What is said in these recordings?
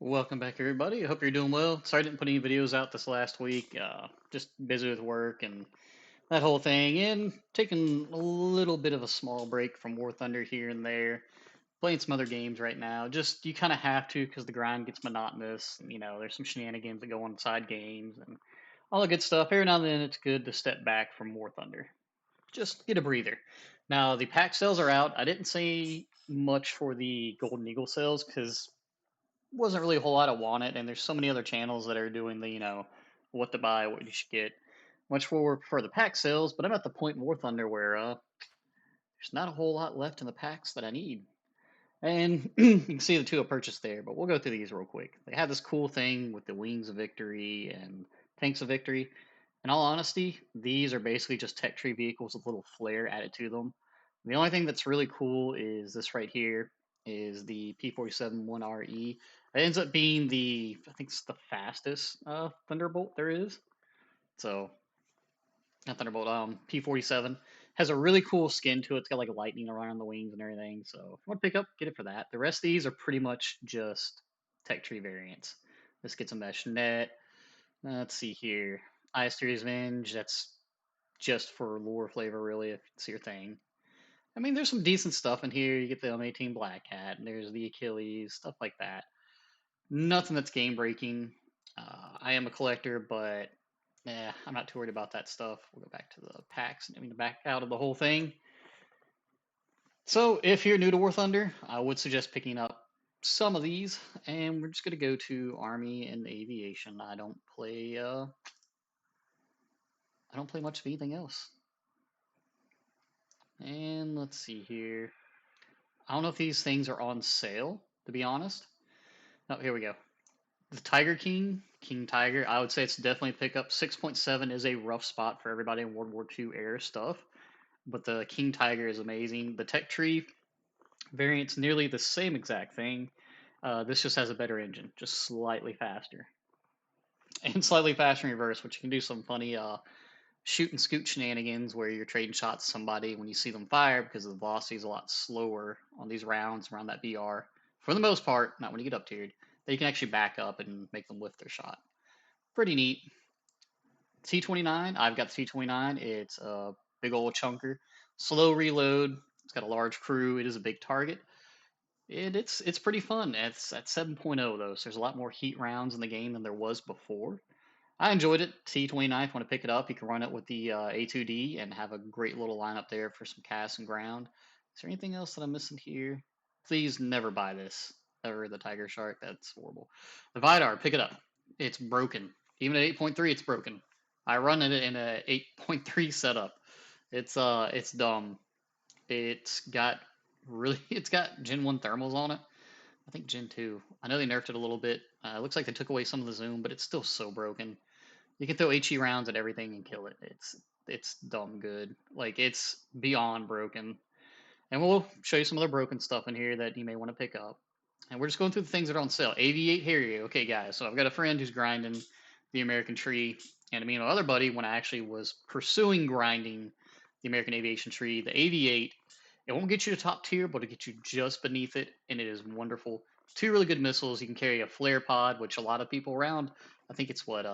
Welcome back, everybody. I hope you're doing well. Sorry I didn't put any videos out this last week. Just busy with work and that whole thing, and taking a little bit of a small break from War Thunder here and there. Playing some other games right now. Just you kind of have to because the grind gets monotonous. And, there's some shenanigans that go on side games and all the good stuff. Every now and then, it's good to step back from War Thunder. Just get a breather. Now the pack sales are out. I didn't say much for the Golden Eagle sales because wasn't really a whole lot I wanted, and there's so many other channels that are doing the, what to buy, what you should get. Much more for the pack sales, but I'm at the point in War Thunder where there's not a whole lot left in the packs that I need. And you can see the two I purchased there, but we'll go through these real quick. They have this cool thing with the Wings of Victory and Tanks of Victory. In all honesty, these are basically just tech tree vehicles with a little flair added to them. The only thing that's really cool is this right here is the P47 1RE. It ends up being I think it's the fastest Thunderbolt there is. So, not Thunderbolt, P47 has a really cool skin to it. It's got like lightning around the wings and everything. So, if you want to pick up, get it for that. The rest of these are pretty much just tech tree variants. This gets a mesh net. Let's see here. IS-3 Revenge, that's just for lore flavor, really, if it's your thing. I mean, there's some decent stuff in here. You get the M18 Black Hat, and there's the Achilles, stuff like that. Nothing that's game breaking. I am a collector, but I'm not too worried about that stuff. We'll go back to the packs and back out of the whole thing. So, if you're new to War Thunder, I would suggest picking up some of these, and we're just going to go to Army and Aviation. I don't play much of anything else. And let's see here. I don't know if these things are on sale, to be honest. Oh, here we go. The Tiger King, King Tiger, I would say it's definitely a pickup. 6.7 is a rough spot for everybody in World War II era stuff, but the King Tiger is amazing. The Tech Tree variant's nearly the same exact thing. This just has a better engine, just slightly faster. And slightly faster in reverse, which you can do some funny shoot and scoot shenanigans where you're trading shots to somebody when you see them fire because the velocity is a lot slower on these rounds around that BR. For the most part, not when you get up tiered, that you can actually back up and make them lift their shot. Pretty neat. T29, I've got the T29. It's a big old chunker. Slow reload. It's got a large crew. It is a big target. It's pretty fun. It's at 7.0 though, so there's a lot more heat rounds in the game than there was before. I enjoyed it. T29, if you want to pick it up, you can run it with the A2D and have a great little lineup there for some cast and ground. Is there anything else that I'm missing here? Please never buy this. Ever the Tiger Shark. That's horrible. The Vidar, pick it up. It's broken. Even at 8.3, it's broken. I run it in a 8.3 setup. It's dumb. It's got it's got Gen 1 thermals on it. I think Gen 2. I know they nerfed it a little bit. It looks like they took away some of the zoom, but it's still so broken. You can throw HE rounds at everything and kill it. It's dumb good. Like it's beyond broken. And we'll show you some other broken stuff in here that you may want to pick up. And we're just going through the things that are on sale. AV8 Harrier. Okay, guys. So I've got a friend who's grinding the American Tree, and me and my other buddy, when I actually was pursuing grinding the American Aviation Tree, the AV8, it won't get you to top tier, but it'll get you just beneath it, and it is wonderful. Two really good missiles. You can carry a flare pod, which a lot of people around, I think it's what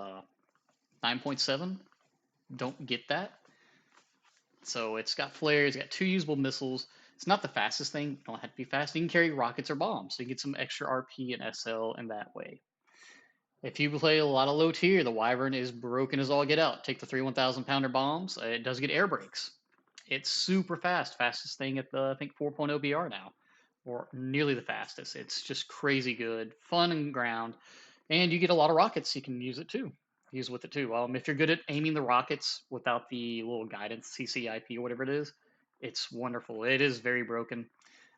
9.7 don't get that. So it's got flares, it's got two usable missiles. It's not the fastest thing. You don't have to be fast. You can carry rockets or bombs, so you get some extra RP and SL in that way. If you play a lot of low tier, the Wyvern is broken as all get out. Take the 3 1,000 pounder bombs. It does get air brakes. It's super fast. Fastest thing at the, I think, 4.0 BR now, or nearly the fastest. It's just crazy good. Fun and ground. And you get a lot of rockets. You can use it too. Use with it too. If you're good at aiming the rockets without the little guidance, CCIP or whatever it is, it's wonderful. It is very broken.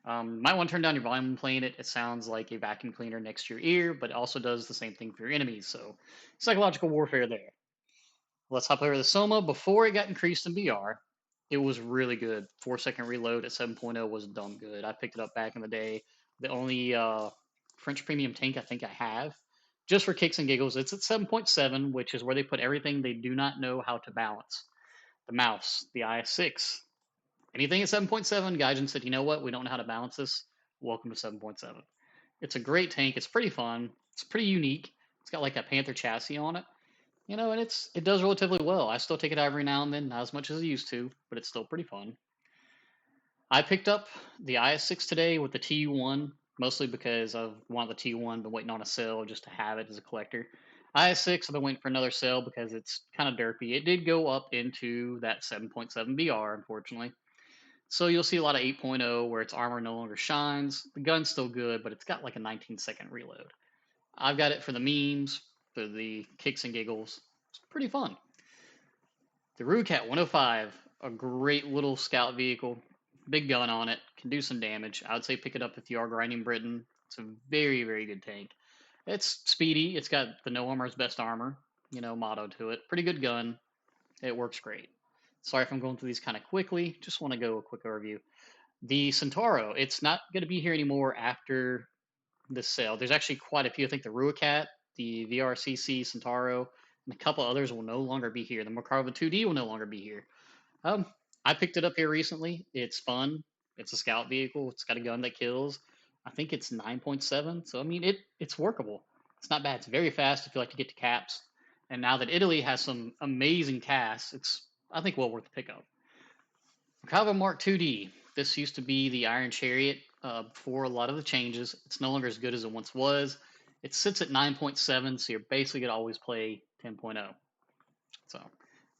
Might want to turn down your volume when playing it. It sounds like a vacuum cleaner next to your ear, but it also does the same thing for your enemies. So psychological warfare there. Let's hop over to the Soma. Before it got increased in BR, it was really good. 4-second reload at 7.0 was dumb good. I picked it up back in the day. The only French premium tank I think I have, just for kicks and giggles, it's at 7.7, which is where they put everything they do not know how to balance. The mouse, the IS-6, anything at 7.7, Gaijin said, you know what? We don't know how to balance this. Welcome to 7.7. It's a great tank. It's pretty fun. It's pretty unique. It's got like a Panther chassis on it, and it does relatively well. I still take it out every now and then, not as much as I used to, but it's still pretty fun. I picked up the IS-6 today with the TU1, mostly because I've wanted the TU1, been waiting on a sale just to have it as a collector. IS-6, I've been waiting for another sale because it's kind of derpy. It did go up into that 7.7 BR, unfortunately. So you'll see a lot of 8.0 where its armor no longer shines. The gun's still good, but it's got like a 19-second reload. I've got it for the memes, for the kicks and giggles. It's pretty fun. The Rucat 105, a great little scout vehicle, big gun on it, can do some damage. I would say pick it up if you are grinding Britain. It's a very, very good tank. It's speedy. It's got the no armor is best armor, motto to it. Pretty good gun. It works great. Sorry if I'm going through these kind of quickly. Just want to go a quick overview. The Centauro, it's not going to be here anymore after this sale. There's actually quite a few. I think the Ruacat, the VRCC, Centauro, and a couple others will no longer be here. The Makarova 2D will no longer be here. Um, I picked it up here recently. It's fun. It's a scout vehicle. It's got a gun that kills. I think it's 9.7. So I mean, it's workable. It's not bad. It's very fast if you like to get to caps. And now that Italy has some amazing casts, it's I think well worth the pickup. Merkava Mark 2D. This used to be the Iron Chariot before a lot of the changes. It's no longer as good as it once was. It sits at 9.7, so you're basically going to always play 10.0. So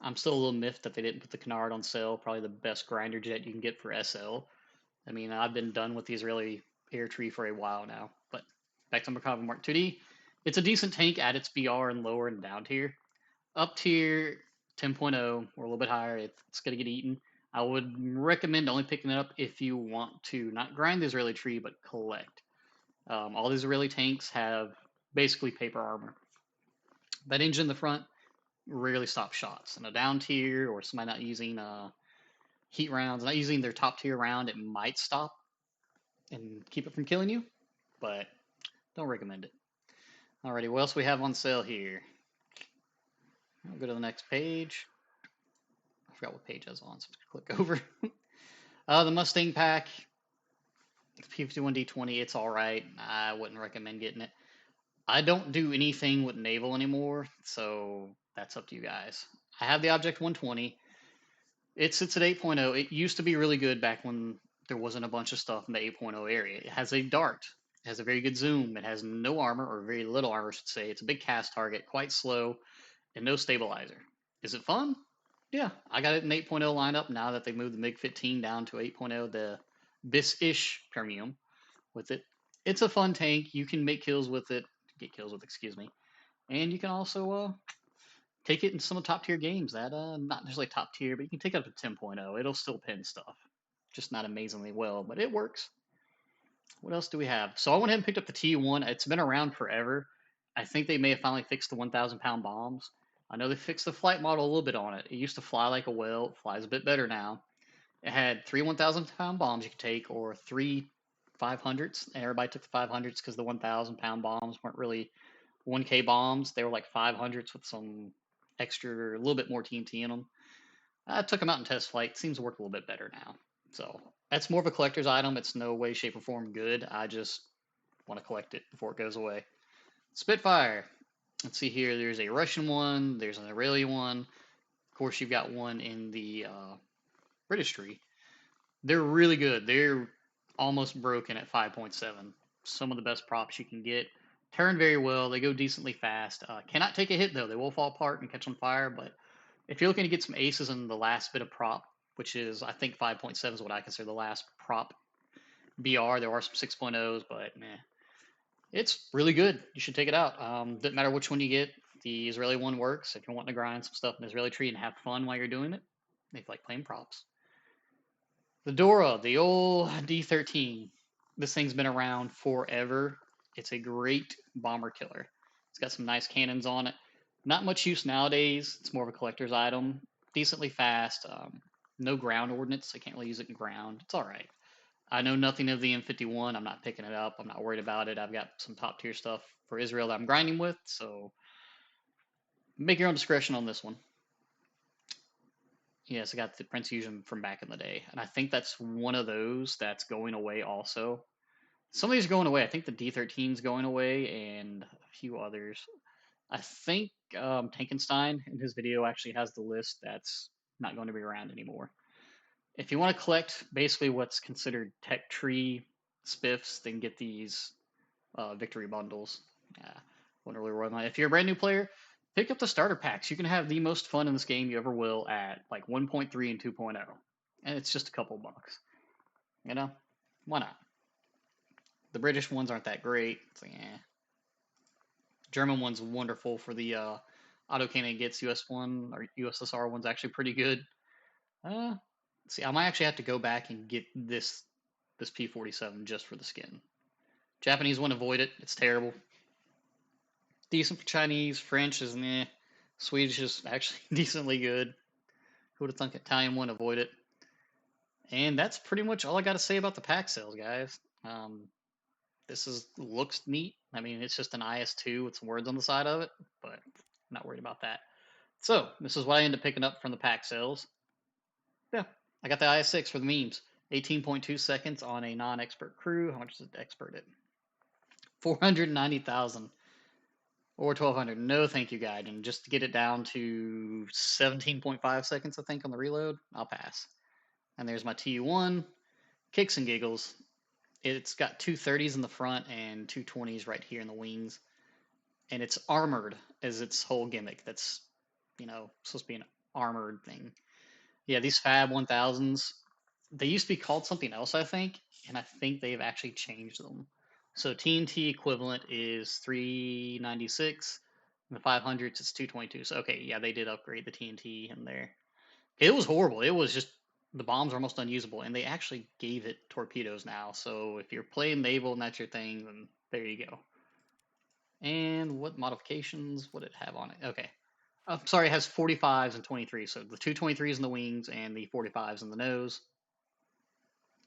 I'm still a little miffed that they didn't put the Canard on sale. Probably the best grinder jet you can get for SL. I mean, I've been done with the Israeli air tree for a while now. But back to Merkava Mark 2D. It's a decent tank at its BR and lower and down tier. Up tier 10.0 or a little bit higher, it's going to get eaten. I would recommend only picking it up if you want to not grind the Israeli tree, but collect. All these Israeli tanks have basically paper armor. That engine in the front rarely stops shots. In a down tier or somebody not using heat rounds, not using their top tier round, it might stop and keep it from killing you, but don't recommend it. Alrighty, what else we have on sale here? I'll go to the next page. I forgot what page I was on, so I'm just click over. The Mustang pack, P51D20, it's all right. I wouldn't recommend getting it. I don't do anything with naval anymore, so that's up to you guys. I have the Object 120. It sits at 8.0. It used to be really good back when there wasn't a bunch of stuff in the 8.0 area. It has a dart. It has a very good zoom. It has no armor, or very little armor, I should say. It's a big cast target, quite slow, and no stabilizer. Is it fun? Yeah, I got it in 8.0 lineup now that they moved the MiG-15 down to 8.0, the Bis-ish premium with it. It's a fun tank. You can make kills with it, get kills with, excuse me. And you can also take it in some of the top tier games that not necessarily top tier, but you can take it up to 10.0. It'll still pin stuff. Just not amazingly well, but it works. What else do we have? So I went ahead and picked up the T1. It's been around forever. I think they may have finally fixed the 1,000-pound bombs. I know they fixed the flight model a little bit on it. It used to fly like a whale. It flies a bit better now. It had three 1,000-pound bombs you could take, or three 500s. And everybody took the 500s because the 1,000-pound bombs weren't really 1K bombs. They were like 500s with some extra, a little bit more TNT in them. I took them out in test flight. Seems to work a little bit better now. So that's more of a collector's item. It's no way, shape, or form good. I just want to collect it before it goes away. Spitfire. Let's see here. There's a Russian one. There's an Israeli one. Of course, you've got one in the British tree. They're really good. They're almost broken at 5.7. Some of the best props you can get. Turn very well. They go decently fast. Cannot take a hit, though. They will fall apart and catch on fire, but if you're looking to get some aces in the last bit of prop, which is, I think 5.7 is what I consider the last prop BR. There are some 6.0s, but meh. It's really good. You should take it out. Doesn't matter which one you get. The Israeli one works. If you're wanting to grind some stuff in the Israeli tree and have fun while you're doing it, if you like playing props. The Dora, the old D13. This thing's been around forever. It's a great bomber killer. It's got some nice cannons on it. Not much use nowadays. It's more of a collector's item. Decently fast. No ground ordnance. I can't really use it in ground. It's all right. I know nothing of the M51. I'm not picking it up. I'm not worried about it. I've got some top tier stuff for Israel that I'm grinding with. So make your own discretion on this one. Yes, I got the Prince Fusion from back in the day. And I think that's one of those that's going away also. Some of these are going away. I think the D13 is going away, and a few others. I think Tankenstein in his video actually has the list that's not going to be around anymore. If you want to collect basically what's considered tech tree spiffs, then get these victory bundles. Wouldn't really worry about it. If you're a brand new player, pick up the starter packs. You can have the most fun in this game you ever will at like 1.3 and 2.0. And it's just a couple bucks. You know? Why not? The British ones aren't that great. It's like, eh. German one's wonderful for the autocannon gets US one or USSR one's actually pretty good. See, I might actually have to go back and get this P47 just for the skin. Japanese one, avoid it. It's terrible. Decent for Chinese. French is meh. Swedish is actually decently good. Who would have thunk Italian one, avoid it. And that's pretty much all I got to say about the pack sales, guys. This looks neat. I mean, it's just an IS-2 with some words on the side of it, but I'm not worried about that. So, this is what I ended up picking up from the pack sales. Yeah, I got the IS-6 for the memes. 18.2 seconds on a non-expert crew. How much is it expert at? 490,000 or 1,200. No, thank you, guide. And just to get it down to 17.5 seconds, I think, on the reload, I'll pass. And there's my TU1. Kicks and giggles. It's got two 30s in the front and two 20s right here in the wings. And it's armored as its whole gimmick. That's, supposed to be an armored thing. Yeah, these Fab 1000s, they used to be called something else, I think, and I think they've actually changed them. So TNT equivalent is 396, and the 500s it's 222. So okay, yeah, they did upgrade the TNT in there. It was horrible. It was just the bombs are almost unusable, and they actually gave it torpedoes now. So if you're playing naval and that's your thing, then there you go. And what modifications would it have on it? Okay. Sorry, it has 45s and 23s. So the 223s in the wings and the 45s in the nose.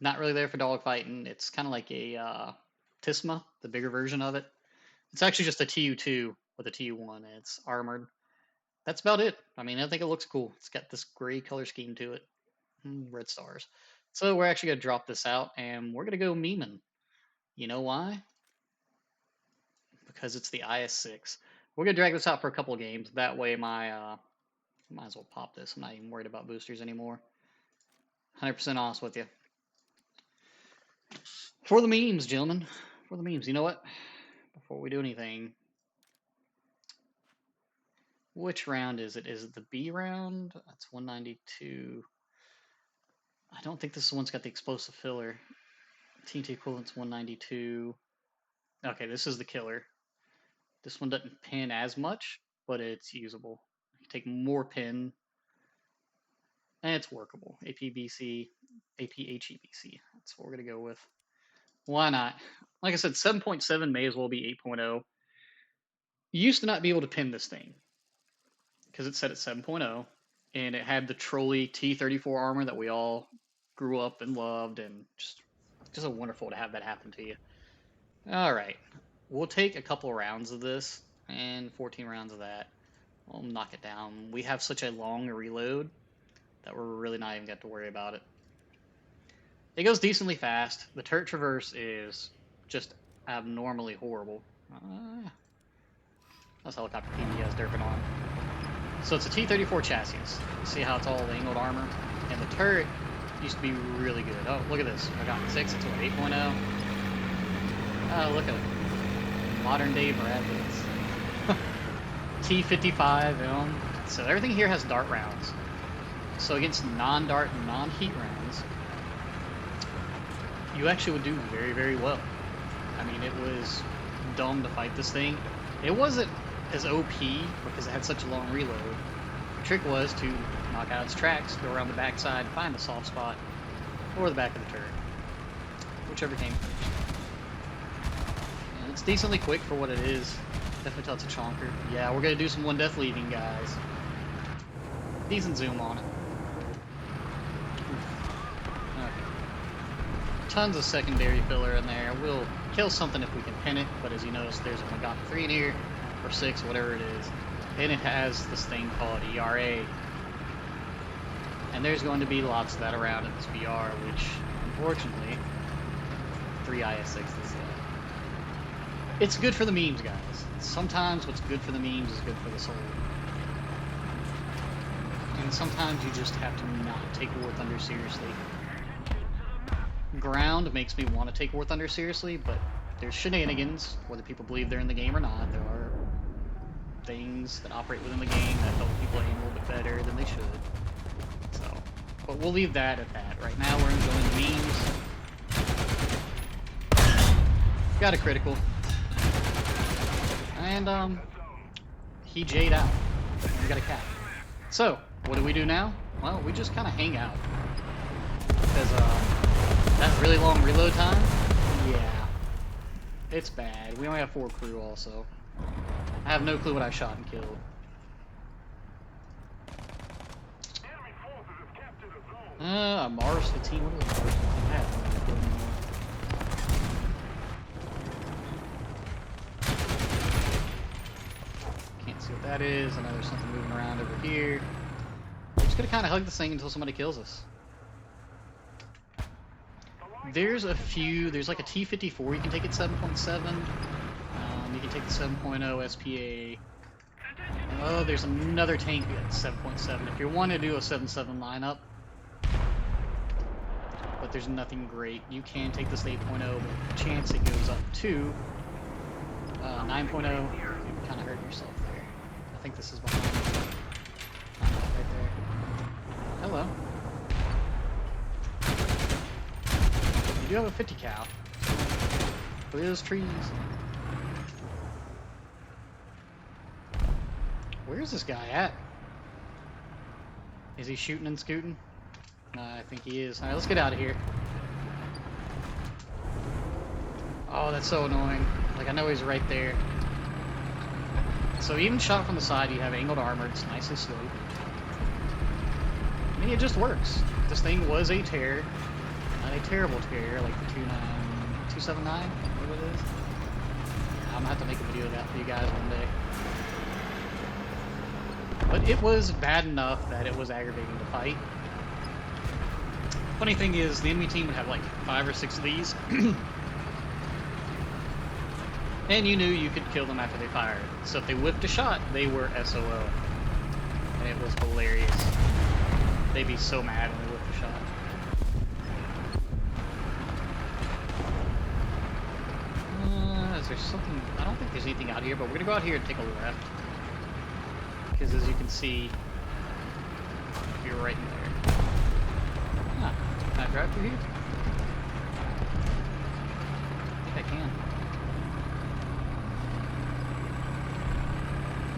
Not really there for dogfighting. It's kind of like a Tisma, the bigger version of it. It's actually just a TU2 with a TU1, and it's armored. That's about it. I mean, I think it looks cool. It's got this gray color scheme to it. Red stars. So we're actually going to drop this out, and we're going to go memeing. You know why? Because it's the IS-6. We're going to drag this out for a couple of games. That way might as well pop this. I'm not even worried about boosters anymore. 100% honest with you. For the memes, gentlemen. For the memes. You know what? Before we do anything, which round is it? Is it the B round? That's 192. I don't think this one's got the explosive filler. TNT equivalent's 192. Okay, this is the killer. This one doesn't pin as much, but it's usable. You take more pin, and it's workable. APBC, APHEBC. That's what we're going to go with. Why not? Like I said, 7.7 may as well be 8.0. You used to not be able to pin this thing because it's set at 7.0, and it had the trolley T-34 armor that we all grew up and loved, and just so wonderful to have that happen to you. All right. We'll take a couple rounds of this and 14 rounds of that. We'll knock it down. We have such a long reload that we're really not even got to worry about it. It goes decently fast. The turret traverse is just abnormally horrible. That's helicopter PB has derping on. So it's a T-34 chassis. See how it's all angled armor? And the turret used to be really good. Oh, look at this. I got 6. It's what, 8.0? Oh, look at it. Modern day Bradleys. T-55. So everything here has dart rounds. So against non-dart and non-heat rounds, you actually would do very, very well. I mean, it was dumb to fight this thing. It wasn't as OP because it had such a long reload. The trick was to knock out its tracks, go around the backside, find the soft spot, or the back of the turret. Whichever came first. And it's decently quick for what it is. Definitely tell it's a chonker. Yeah, we're going to do some one death leaving, guys. Decent zoom on it. Okay. Tons of secondary filler in there. We'll kill something if we can pin it, but as you notice, there's a Magana 3 in here, or 6, whatever it is. And it has this thing called ERA. And there's going to be lots of that around in this VR, which, unfortunately, 3 IS-6 is It's good for the memes, guys. Sometimes what's good for the memes is good for the soul. And sometimes you just have to not take War Thunder seriously. Ground makes me want to take War Thunder seriously, but there's shenanigans, whether people believe they're in the game or not. There are things that operate within the game that help people aim a little bit better than they should. So, but we'll leave that at that. Right now we're enjoying the memes. Got a critical. And, he J'd out. And we got a cap. So, what do we do now? Well, we just kind of hang out. Because, that really long reload time? Yeah. It's bad. We only have 4 crew also. I have no clue what I shot and killed. Mars 15. What is Mars 15? I have no idea anymore. Can't see what that is. I know there's something moving around over here. We're just gonna kind of hug this thing until somebody kills us. There's a few. There's like a T-54 you can take at 7.7. You can take the 7.0 SPA. Oh, there's another tank at 7.7. If you want to do a 7.7 lineup, but there's nothing great. You can take this 8.0, but the chance it goes up to 9.0, you kind of hurt yourself there. I think this is behind me. Right there. Hello. You do have a 50 cal. Look at those trees. Where's this guy at? Is he shooting and scooting? No, I think he is. Alright, let's get out of here. Oh, that's so annoying. Like, I know he's right there. So even shot from the side, you have angled armor. It's nicely sloped. I mean, it just works. This thing was a tear. Not a terrible tear, like the 279, whatever it is. I'm gonna have to make a video of that for you guys one day. But it was bad enough that it was aggravating to fight. Funny thing is, the enemy team would have like 5 or 6 of these. And you knew you could kill them after they fired. So if they whipped a shot, they were SOL. And it was hilarious. They'd be so mad when they whipped a shot. Is there something? I don't think there's anything out here, but we're gonna go out here and take a left. Because as you can see, you're right in there. Huh. Can I drive through here? I think I can.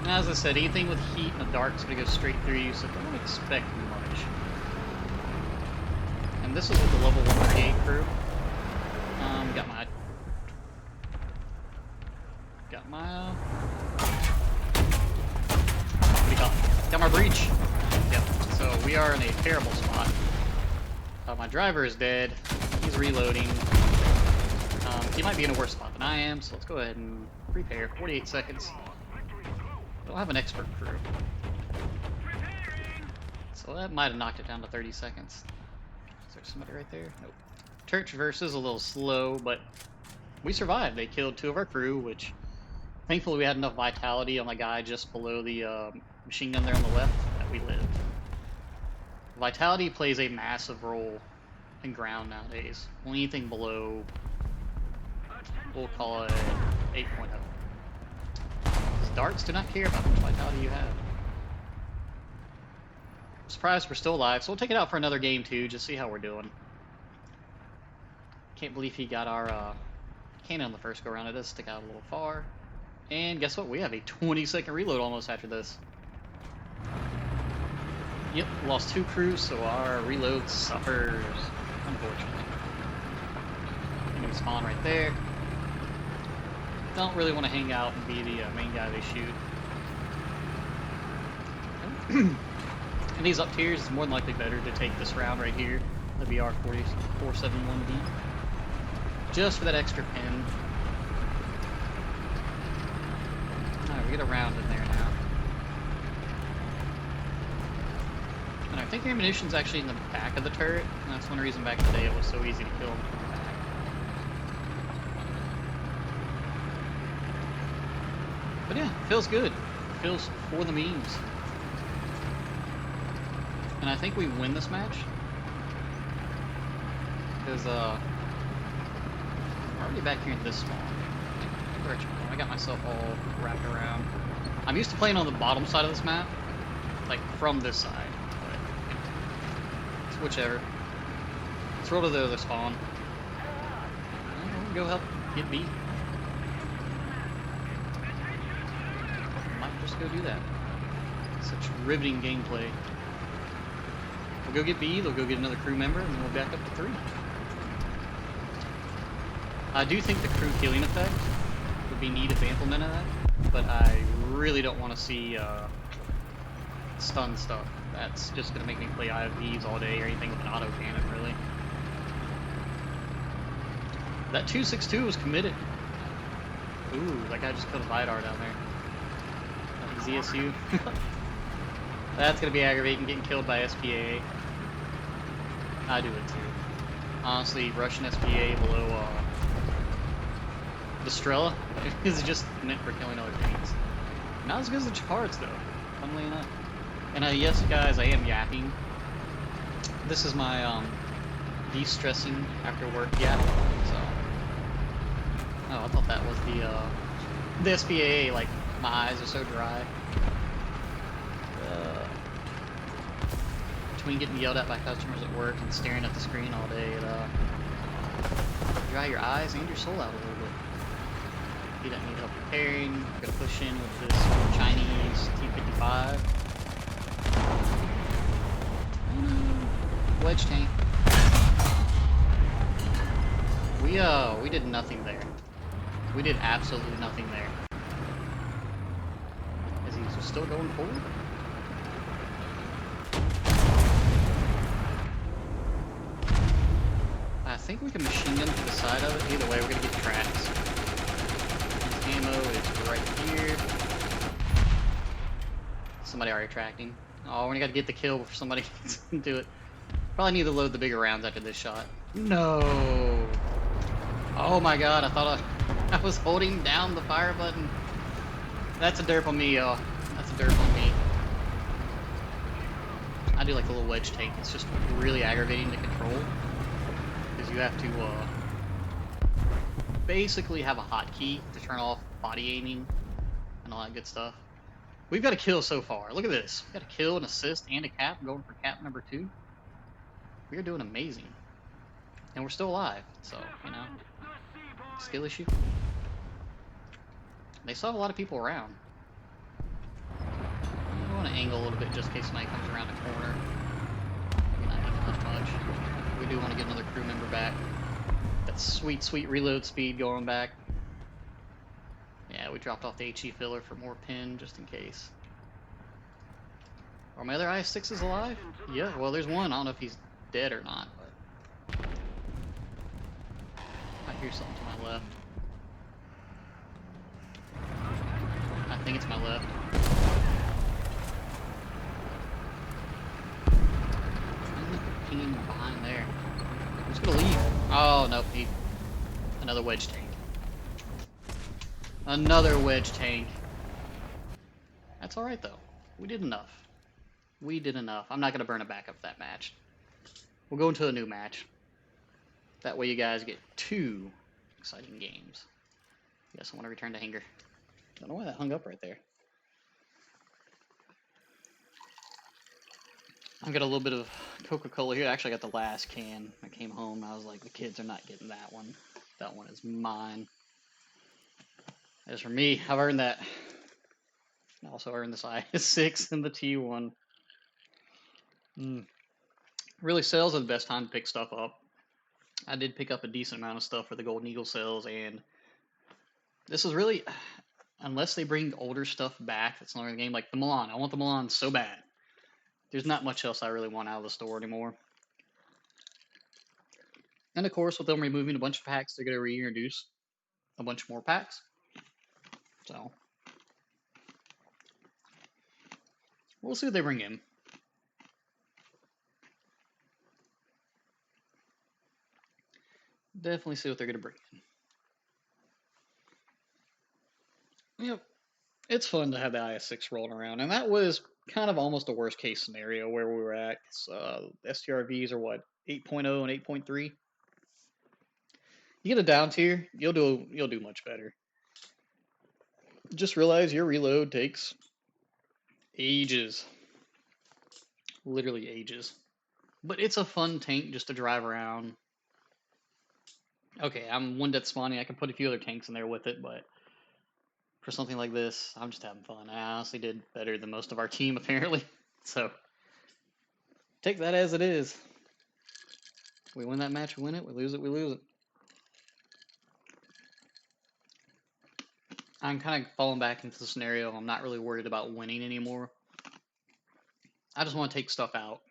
Now, as I said, anything with heat in the dark is going to go straight through you, so don't expect much. And this is with the level 138 crew. Got my breach. Yep. So we are in a terrible spot. My driver is dead. He's reloading. He might be in a worse spot than I am, so let's go ahead and repair. 48 seconds. Don't have an expert crew. So that might have knocked it down to 30 seconds. Is there somebody right there? Nope. Turret traverse is a little slow, but we survived. They killed 2 of our crew, which thankfully we had enough vitality on the guy just below the machine gun there on the left that we lived. Vitality plays a massive role in ground nowadays. Anything below, we'll call it 8.0. Darts do not care about how much vitality you have. I'm surprised we're still alive, so we'll take it out for another game too, just see how we're doing. Can't believe he got our cannon on the first go around. It does stick out a little far. And guess what? We have a 20-second reload almost after this. Yep, lost 2 crews, so our reload suffers, unfortunately. Enemy spawn right there. Don't really want to hang out and be the main guy they shoot. And these up tiers, it's more than likely better to take this round right here, the BR-471B, just for that extra pin. Alright, we get a round in there now. And I think the ammunition's actually in the back of the turret, and that's one reason back in the day it was so easy to kill them from the back. But yeah, it feels good. It feels for the memes. And I think we win this match. Because, we're already back here in this spawn. I got myself all wrapped around. I'm used to playing on the bottom side of this map. Like, from this side. But it's whichever. Let's roll to the other spawn. Go help get B. Might just go do that. Such riveting gameplay. We'll go get B, they'll go get another crew member, and then we'll back up to 3. I do think the crew healing effect would be neat if they implemented that, but I really don't want to see stun stuff. That's just going to make me play IFVs all day or anything with an auto cannon, really. That 262 was committed. Ooh, that guy just killed a Vidar down there. I think ZSU. That's going to be aggravating, getting killed by SPA. I do it too. Honestly, Russian SPA below the Strela is just meant for killing other things. Not as good as the Chapards though, funnily enough. And yes guys, I am yapping. This is my de-stressing after work yap, so. Oh, I thought that was the SPA, like my eyes are so dry. Between getting yelled at by customers at work and staring at the screen all day, it dry your eyes and your soul out a little bit. You don't need help repairing. I'm gonna push in with this Chinese T-55. Wedge tank. We did nothing there. We did absolutely nothing there. Is he still going forward? I think we can machine gun to the side of it. Either way, we're gonna get tracks. His ammo is right here. Somebody already tracking. Oh, we gotta get the kill before somebody can do it. Probably need to load the bigger rounds after this shot. No! Oh my god, I thought I was holding down the fire button. That's a derp on me, y'all. That's a derp on me. I do like the little wedge tank. It's just really aggravating to control. Because you have to basically have a hotkey to turn off body aiming and all that good stuff. We've got a kill so far. Look at this. We got a kill, an assist, and a cap. Going for cap number 2. We are doing amazing. And we're still alive, so, you know. Skill issue. They still have a lot of people around. I want to angle a little bit just in case somebody comes around the corner. Maybe not even much. We do want to get another crew member back. That sweet, sweet reload speed going back. Yeah, we dropped off the HE filler for more pin just in case. Are my other IS-6s alive? Yeah, well there's one. I don't know if he's dead or not, but I hear something to my left. I think it's my left. Pinging behind there. I'm just gonna leave. Oh nope, another wedge tank. Another wedge tank. That's alright though. We did enough. We did enough. I'm not gonna burn it back up that match. We'll go into a new match. That way you guys get 2 exciting games. Yes, I want to return to hangar. Don't know why that hung up right there. I've got a little bit of Coca-Cola here. Actually, I got the last can. I came home and I was like, the kids are not getting that one. That one is mine. As for me, I've earned that. I also earned this IS-6 and the T1. Really, sales are the best time to pick stuff up. I did pick up a decent amount of stuff for the Golden Eagle sales, and this is really, unless they bring older stuff back that's not in the game, like the Milan. I want the Milan so bad. There's not much else I really want out of the store anymore. And of course, with them removing a bunch of packs, they're going to reintroduce a bunch more packs. So, we'll see what they bring in. Definitely see what they're going to bring in. Yep. it's fun to have the IS-6 rolling around, and that was kind of almost a worst case scenario where we were at. STRVs are what 8.0 and 8.3. You get a down tier, you'll do much better. Just realize your reload takes ages, literally ages. But it's a fun tank just to drive around. Okay, I'm one death spawning. I can put a few other tanks in there with it, but for something like this, I'm just having fun. I honestly did better than most of our team, apparently. So, take that as it is. We win that match, we win it. We lose it, we lose it. I'm kind of falling back into the scenario. I'm not really worried about winning anymore. I just want to take stuff out.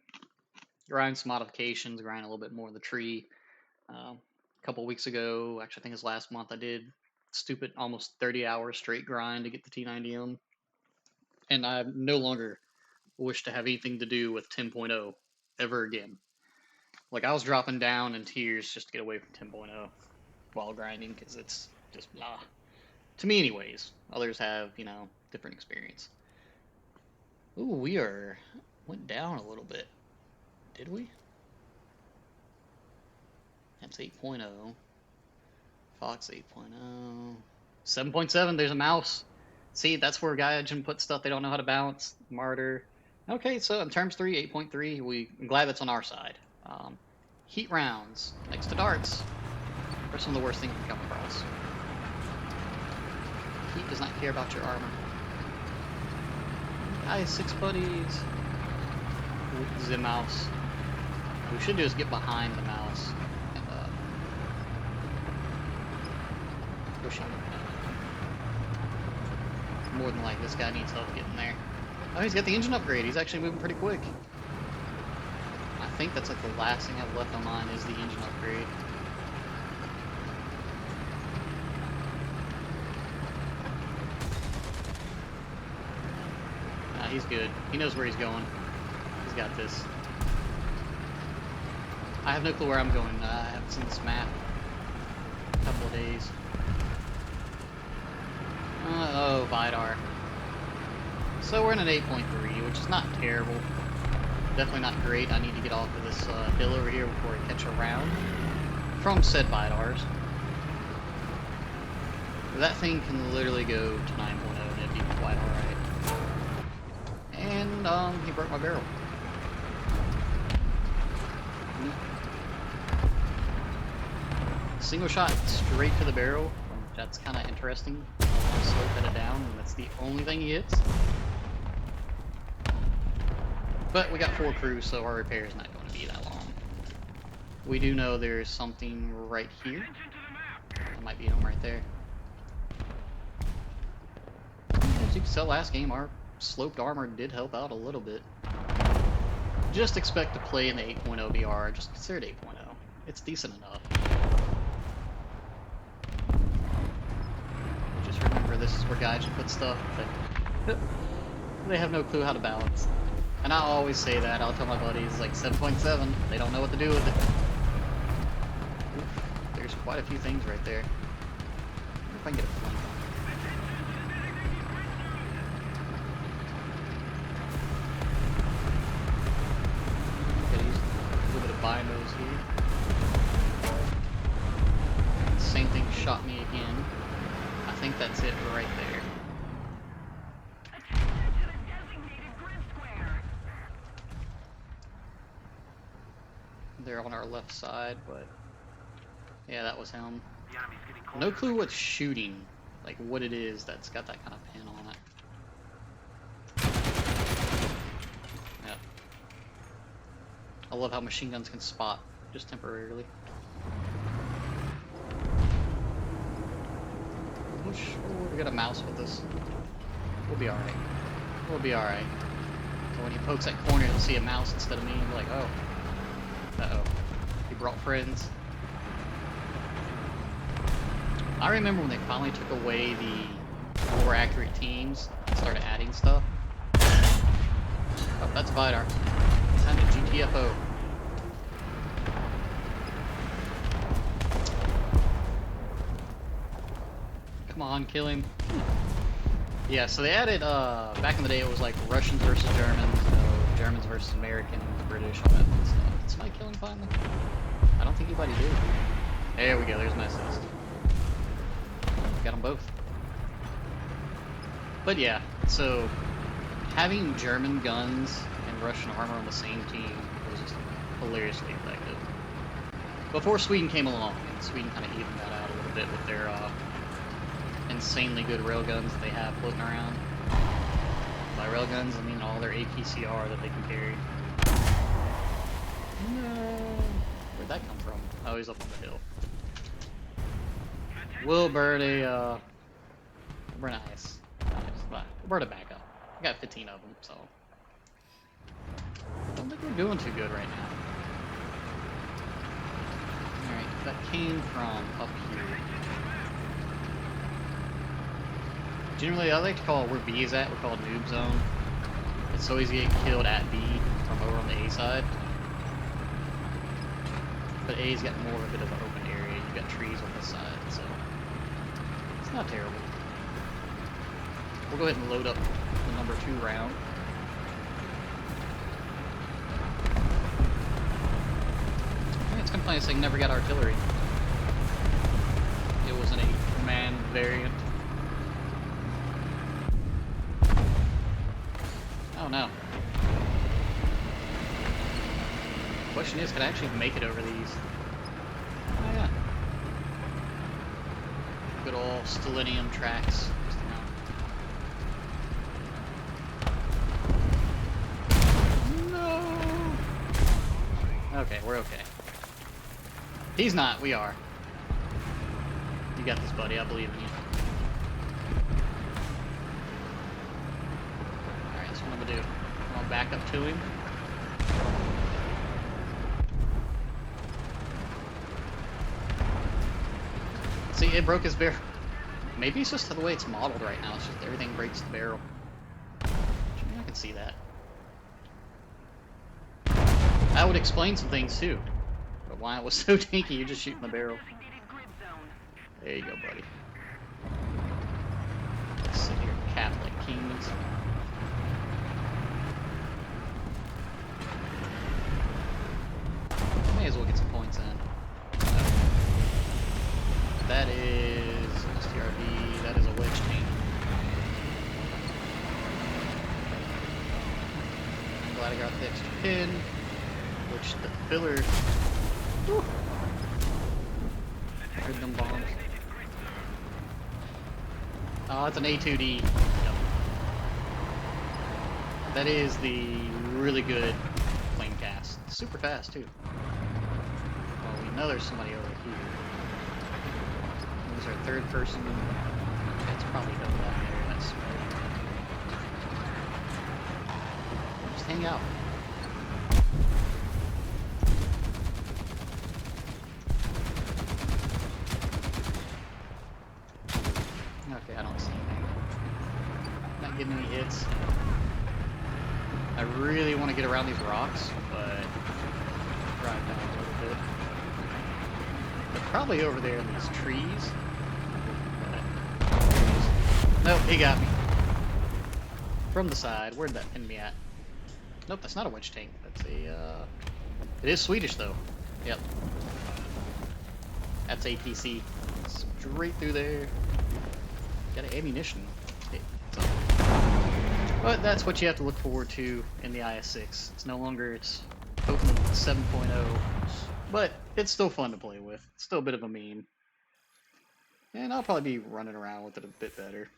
Grind some modifications, grind a little bit more of the tree. A couple weeks ago, actually I think it was last month, I did stupid almost 30 hours straight grind to get the T90M. And I no longer wish to have anything to do with 10.0 ever again. Like, I was dropping down in tears just to get away from 10.0 while grinding, because it's just blah. To me anyways. Others have, different experience. Ooh, we went down a little bit. Did we? That's 8.0. Fox 8.0. 7.7, there's a mouse. See, that's where Gaijin put stuff they don't know how to balance. Martyr. Okay, so in terms 3, 8.3, I'm glad that's on our side. Heat rounds, next to darts, are some of the worst things we come across. Heat does not care about your armor. IS-6 buddies. The mouse. What we should do is get behind the mouse and push him. More than likely, this guy needs help getting there. Oh, he's got the engine upgrade. He's actually moving pretty quick. I think that's like the last thing I've left on mine is the engine upgrade. He's good. He knows where he's going. He's got this. I have no clue where I'm going. I haven't seen this map in a couple of days. Oh, Vidar. So we're in an 8.3, which is not terrible. Definitely not great. I need to get off of this hill over here before I catch a round from said Vidars. That thing can literally go to 9.0 and it'd be quite alright. And he broke my barrel. Single shot straight to the barrel. That's kind of interesting. I'll slow it down, and that's the only thing he hits. But we got 4 crews, so our repair is not going to be that long. We do know there's something right here. That might be him right there. As you can tell, last game our sloped armor did help out a little bit. Just expect to play in the 8.0 VR. Just consider it 8.0. It's decent enough. Just remember, this is where guys should put stuff, but they have no clue how to balance. And I always say that. I'll tell my buddies, like 7.7, they don't know what to do with it. Oof, there's quite a few things right there. I wonder if I can get a flank on. Binos here. Same thing shot me again. I think that's it right there. They're on our left side, but yeah, that was him. No clue what's shooting, like what it is that's got that kind of pin on it. I love how machine guns can spot, just temporarily. Oh, we got a mouse with us. We'll be alright. We'll be alright. So when he pokes that corner, he'll see a mouse instead of me, and be like, oh. Uh-oh. He brought friends. I remember when they finally took away the more accurate teams and started adding stuff. Oh, that's Vidar. Time to GTFO. Come on, kill him. Yeah, so they added, back in the day it was like Russians versus Germans, Germans versus Americans, British, all that fun stuff. Did somebody kill him finally? I don't think anybody did. There we go, there's my assist. Got them both. But yeah, so having German guns and Russian armor on the same team was just hilariously effective. Before Sweden came along, and Sweden kind of evened that out a little bit with their insanely good railguns that they have floating around. By railguns, I mean all their APCR that they can carry. No. Where'd that come from? Oh, he's up on the hill. We'll burn a, burn an ice. We'll burn a backup. I got 15 of them, so. I don't think we're doing too good right now. Alright, that came from up here. Generally, I like to call where B is at, we call it noob zone. It's so easy to get killed at B from over on the A side. But A's got more of a bit of an open area. You've got trees on this side, so it's not terrible. We'll go ahead and load up the number 2 round. It's complaining saying never got artillery. It was an 8-man variant. Oh no. Question is, can I actually make it over these? Oh yeah. Good old Stellinium tracks. No! Okay, we're okay. He's not, we are. You got this, buddy, I believe in you. Alright, that's what I'm gonna do. I'm gonna back up to him. See, it broke his barrel. Maybe it's just the way it's modeled right now. It's just everything breaks the barrel. I can see that. That would explain some things too. But why it was so tanky, you're just shooting the barrel. There you go, buddy. Let's sit here and cap like kings. May as well get some points in. That is STRV, that is a wedge tank. I'm glad I got the extra pin, which the filler. Whew. Heard them bombs. Oh, it's an A2D. Yep. That is the really good flame cast. Super fast too. Well, we know there's somebody over here. Who's our third person? It's probably over that there. That's right. Just hang out. Okay, I don't see anything. Not getting any hits. I really want to get around these rocks, but drive down a little bit. They're probably over there in these trees. Nope, he got me. From the side. Where'd that pin me at? Nope, that's not a wedge tank. That's a, it is Swedish though. Yep. That's APC. Straight through there. Got an ammunition. So. But that's what you have to look forward to in the IS-6. It's no longer its potent 7.0, but it's still fun to play with. It's still a bit of a meme. And I'll probably be running around with it a bit better.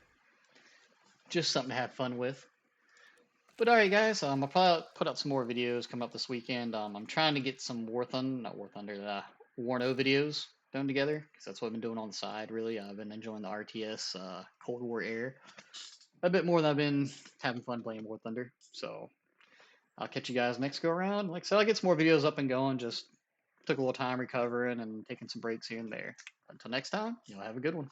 Just something to have fun with. But alright guys, I'll probably put out some more videos coming up this weekend. I'm trying to get some War Thunder videos done together, because that's what I've been doing on the side, really. I've been enjoying the RTS Cold War era a bit more than I've been having fun playing War Thunder. So I'll catch you guys next go around. Like I said, I'll get some more videos up and going. Just took a little time recovering and taking some breaks here and there. Until next time, you'll have a good one.